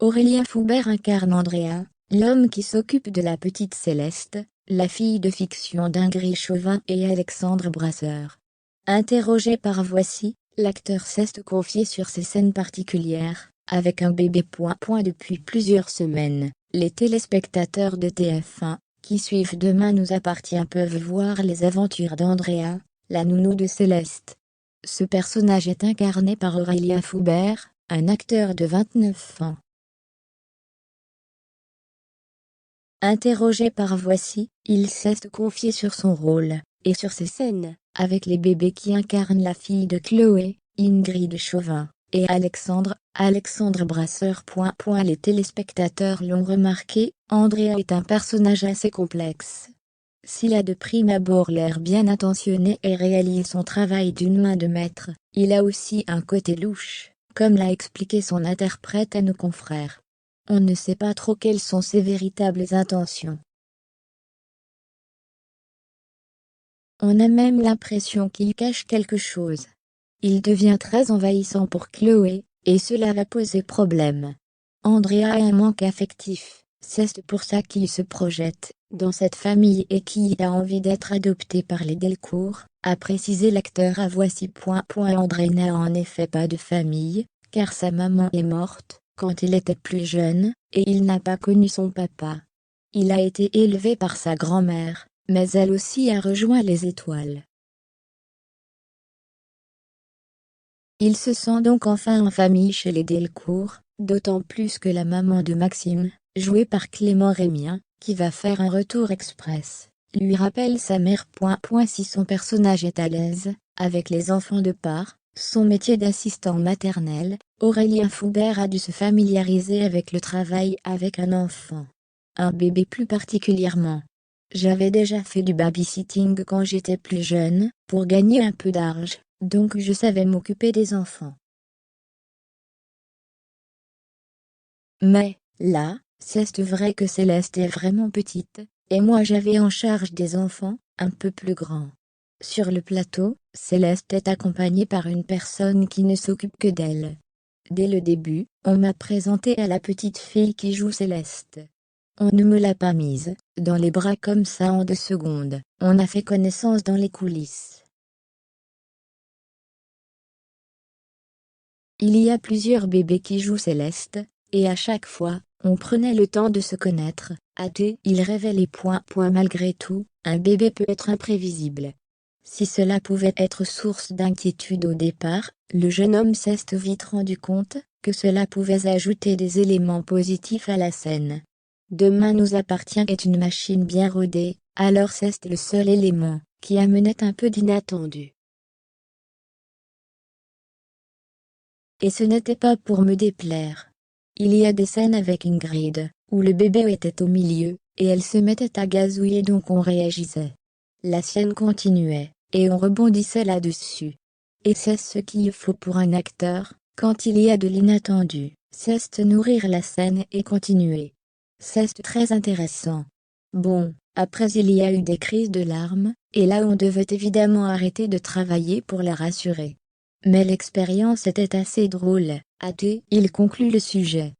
Aurélien Foubert incarne Andrea, l'homme qui s'occupe de la petite Céleste, la fille de fiction d'Ingrid Chauvin et Alexandre Brasseur. Interrogé par Voici, l'acteur s'est confié sur ses scènes particulières, avec un bébé. Depuis plusieurs semaines, les téléspectateurs de TF1, qui suivent Demain nous appartient peuvent voir les aventures d'Andrea, la nounou de Céleste. Ce personnage est incarné par Aurélien Foubert, un acteur de 29 ans. Interrogé par Voici, il s'est confié sur son rôle, et sur ses scènes, avec les bébés qui incarnent la fille de Chloé, Ingrid Chauvin, et Alexandre Brasseur. Les téléspectateurs l'ont remarqué, Andrea est un personnage assez complexe. S'il a de prime abord l'air bien intentionné et réalise son travail d'une main de maître, il a aussi un côté louche, comme l'a expliqué son interprète à nos confrères. On ne sait pas trop quelles sont ses véritables intentions. On a même l'impression qu'il cache quelque chose. Il devient très envahissant pour Chloé, et cela va poser problème. Andrea a un manque affectif, c'est pour ça qu'il se projette dans cette famille et qu'il a envie d'être adopté par les Delcourt, a précisé l'acteur à Voici. André n'a en effet pas de famille, car sa maman est morte quand il était plus jeune, et il n'a pas connu son papa. Il a été élevé par sa grand-mère, mais elle aussi a rejoint les étoiles. Il se sent donc enfin en famille chez les Delcourt, d'autant plus que la maman de Maxime, jouée par Clément Rémien, qui va faire un retour express, lui rappelle sa mère. Si son personnage est à l'aise avec les enfants de part, son métier d'assistant maternel, Aurélien Foubert a dû se familiariser avec le travail avec un enfant. Un bébé plus particulièrement. J'avais déjà fait du babysitting quand j'étais plus jeune, pour gagner un peu d'argent, donc je savais m'occuper des enfants. Mais, là, c'est vrai que Céleste est vraiment petite, et moi j'avais en charge des enfants, un peu plus grands. Sur le plateau, Céleste est accompagnée par une personne qui ne s'occupe que d'elle. Dès le début, on m'a présenté à la petite fille qui joue Céleste. On ne me l'a pas mise dans les bras comme ça en 2 secondes, on a fait connaissance dans les coulisses. Il y a plusieurs bébés qui jouent Céleste, et à chaque fois, on prenait le temps de se connaître, il révélait. Malgré tout, un bébé peut être imprévisible. Si cela pouvait être source d'inquiétude au départ, le jeune homme s'est vite rendu compte que cela pouvait ajouter des éléments positifs à la scène. Demain nous appartient est une machine bien rodée, alors c'est le seul élément qui amenait un peu d'inattendu. Et ce n'était pas pour me déplaire. Il y a des scènes avec Ingrid, où le bébé était au milieu, et elle se mettait à gazouiller donc on réagissait. La scène continuait, et on rebondissait là-dessus. Et c'est ce qu'il faut pour un acteur, quand il y a de l'inattendu, c'est nourrir la scène et continuer. C'est très intéressant. Bon, après il y a eu des crises de larmes, et là on devait évidemment arrêter de travailler pour la rassurer. Mais l'expérience était assez drôle, il conclut le sujet.